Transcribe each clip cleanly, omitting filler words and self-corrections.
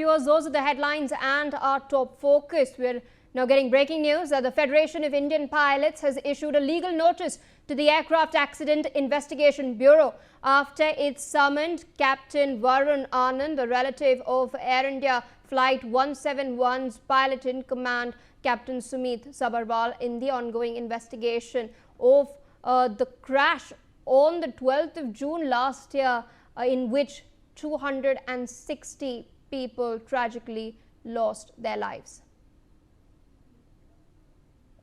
Viewers, those are the headlines and our top focus. We're now getting breaking news that the Federation of Indian Pilots has issued a legal notice to the Aircraft Accident Investigation Bureau after it summoned Captain Varun Anand, a relative of Air India Flight 171's pilot in command, Captain Sumeet Sabharwal, in the ongoing investigation of the crash on the 12th of June last year, in which 260 people tragically lost their lives.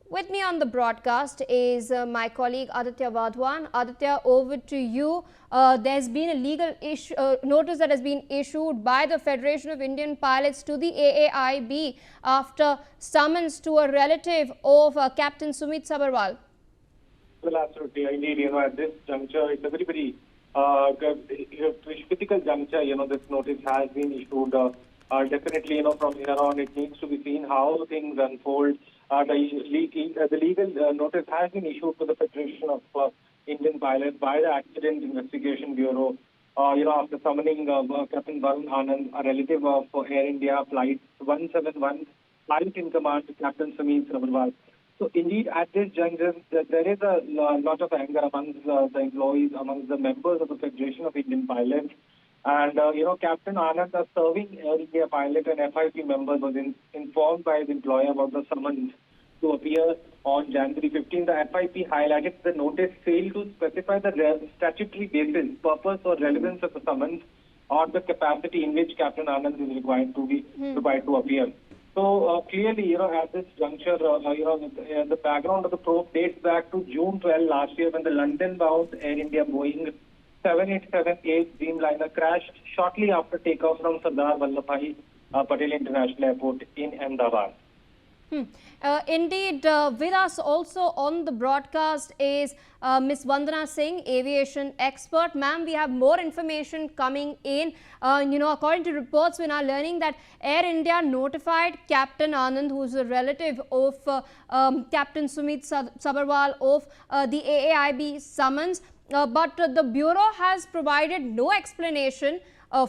With me on the broadcast is my colleague Aditya Vadwan. Aditya, over to you. There's been a legal notice that has been issued by the Federation of Indian Pilots to the AAIB after summons to a relative of Captain Sumeet Sabharwal. Well, absolutely. Indeed, at this juncture, it's a very critical juncture. This notice has been issued. Definitely, from here on, it needs to be seen how things unfold. The legal notice has been issued to the Federation of Indian Pilots by the Accident Investigation Bureau. After summoning Captain Varun Anand, a relative of Air India Flight 171, flight in command, Captain Sumeet Sabharwal. So indeed, at this juncture, there is a lot of anger amongst the employees, amongst the members of the Federation of Indian Pilots. And, Captain Anand, a serving Air India pilot and FIP member, was informed by his employer about the summons to appear on January 15. The FIP highlighted the notice failed to specify the statutory basis, purpose or relevance of the summons or the capacity in which Captain Anand is required to appear. So clearly, at this juncture, the background of the probe dates back to June 12 last year when the London-bound Air India Boeing 7878 Dreamliner crashed shortly after takeoff from Sardar Vallabhbhai Patel International Airport in Ahmedabad. Indeed, with us also on the broadcast is Ms. Vandana Singh, aviation expert. Ma'am, we have more information coming in. According to reports, we're now learning that Air India notified Captain Anand, who is a relative of Captain Sumeet Sabharwal, of the AAIB summons. But the Bureau has provided no explanation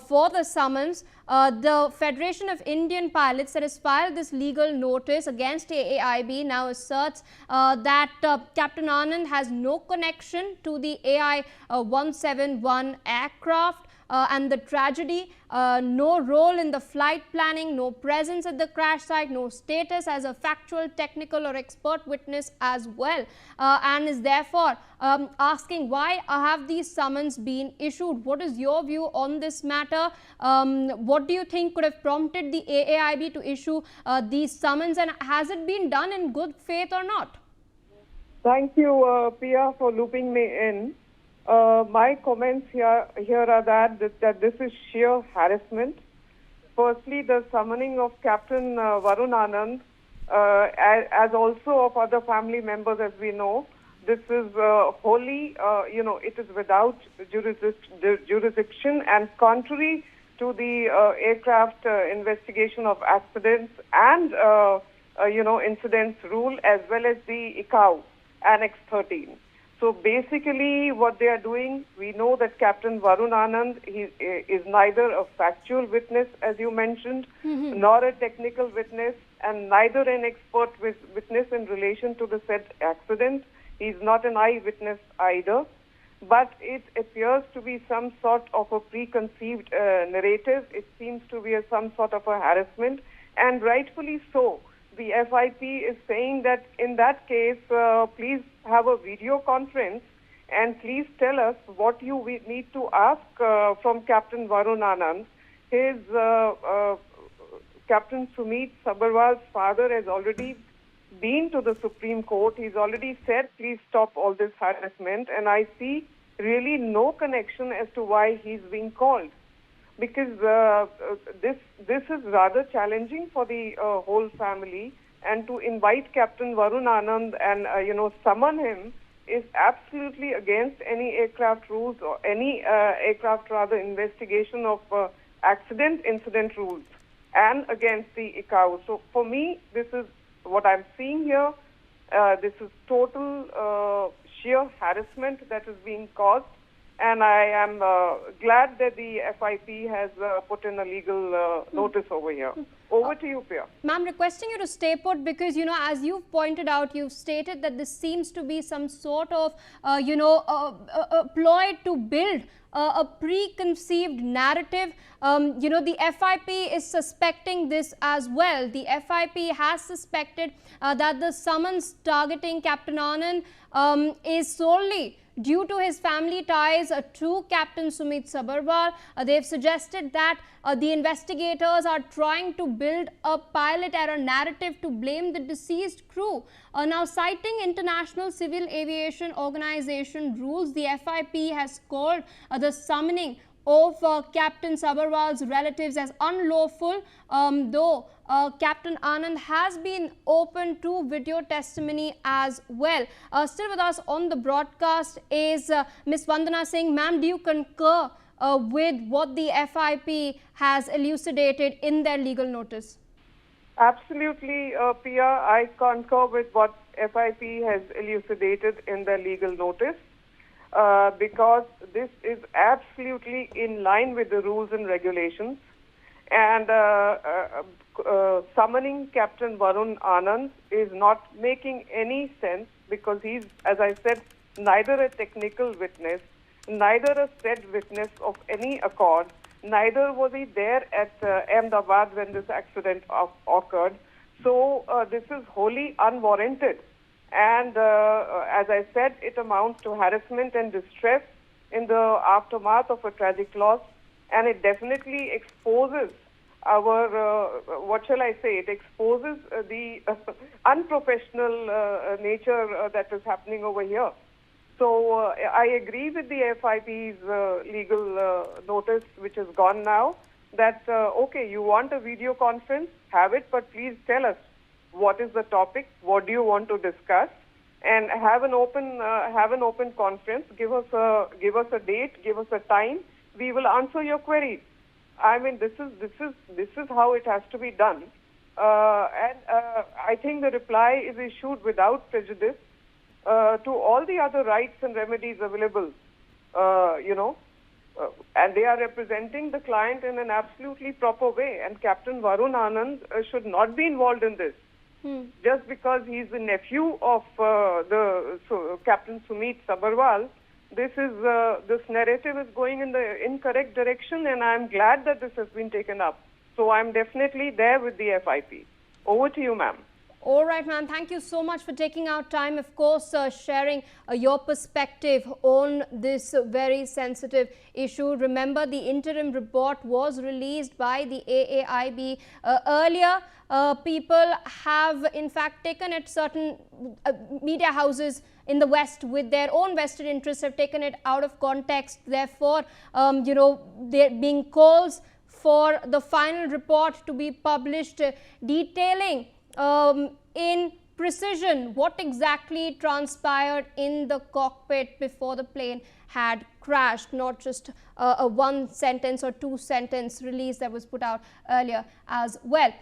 for the summons. The Federation of Indian Pilots that has filed this legal notice against AAIB now asserts that Captain Anand has no connection to the AI 171 aircraft and the tragedy, no role in the flight planning, no presence at the crash site, no status as a factual, technical or expert witness as well, and is therefore asking why have these summons been issued. What is your view on this matter? What do you think could have prompted the AAIB to issue these summons, and has it been done in good faith or not? Thank you, Pia, for looping me in. My comments here are that this is sheer harassment. Firstly, the summoning of Captain Varun Anand, as also of other family members, as we know, this is wholly, it is without jurisdiction and contrary to the aircraft investigation of accidents and, incidents rule, as well as the ICAO Annex 13. So basically what they are doing, we know that Captain Varun Anand is neither a factual witness, as you mentioned, nor a technical witness, and neither an expert witness in relation to the said accident. He is not an eyewitness either. But it appears to be some sort of a preconceived narrative. It seems to be some sort of a harassment, and rightfully so. The FIP is saying that in that case, please have a video conference and please tell us what you need to ask from Captain Varun Anand. His Captain Sumeet Sabharwal's father has already been to the Supreme Court. He's already said, please stop all this harassment. And I see really no connection as to why he's being called. Because this is rather challenging for the whole family, and to invite Captain Varun Anand and summon him is absolutely against any aircraft rules or any aircraft investigation of incident rules, and against the ICAO. So for me, this is what I'm seeing here. This is total sheer harassment that is being caused. and I am glad that the FIP has put in a legal notice over here. Over to you, Priya. Ma'am, requesting you to stay put because, as you've pointed out, you've stated that this seems to be some sort of, ploy to build a preconceived narrative. The FIP is suspecting this as well. The FIP has suspected that the summons targeting Captain Anand is solely due to his family ties to Captain Sumeet Sabharwal. They've suggested that the investigators are trying to build a pilot error narrative to blame the deceased crew. Now, citing International Civil Aviation Organization rules, the FIP has called the summoning of Captain Sabharwal's relatives as unlawful, though Captain Anand has been open to video testimony as well. Still with us on the broadcast is Ms. Vandana Singh. Ma'am, do you concur with what the FIP has elucidated in their legal notice? Absolutely, Pia. I concur with what FIP has elucidated in their legal notice. Because this is absolutely in line with the rules and regulations. And summoning Captain Varun Anand is not making any sense because he's, as I said, neither a technical witness, neither a said witness of any accord, neither was he there at Ahmedabad when this accident occurred. So this is wholly unwarranted. And as I said, it amounts to harassment and distress in the aftermath of a tragic loss. And it definitely exposes our, what shall I say, it exposes the unprofessional nature that is happening over here. So I agree with the FIP's legal notice, which is gone now, that, okay, you want a video conference, have it, but please tell us. What is the topic? What do you want to discuss? And have an open conference. Give us a date. Give us a time. We will answer your queries. I mean, this is how it has to be done. And I think the reply is issued without prejudice to all the other rights and remedies available. And they are representing the client in an absolutely proper way. And Captain Varun Anand should not be involved in this. Just because he's the nephew of Captain Sumeet Sabharwal, this narrative is going in the incorrect direction, and I'm glad that this has been taken up. So I'm definitely there with the FIP. Over to you, ma'am. All right, ma'am. Thank you so much for taking out time, of course, sharing your perspective on this very sensitive issue. Remember, the interim report was released by the AAIB earlier. People have, in fact, taken it, certain media houses in the West with their own vested interests have taken it out of context. Therefore, there being calls for the final report to be published detailing in precision what exactly transpired in the cockpit before the plane had crashed, not just a one sentence or two sentence release that was put out earlier as well.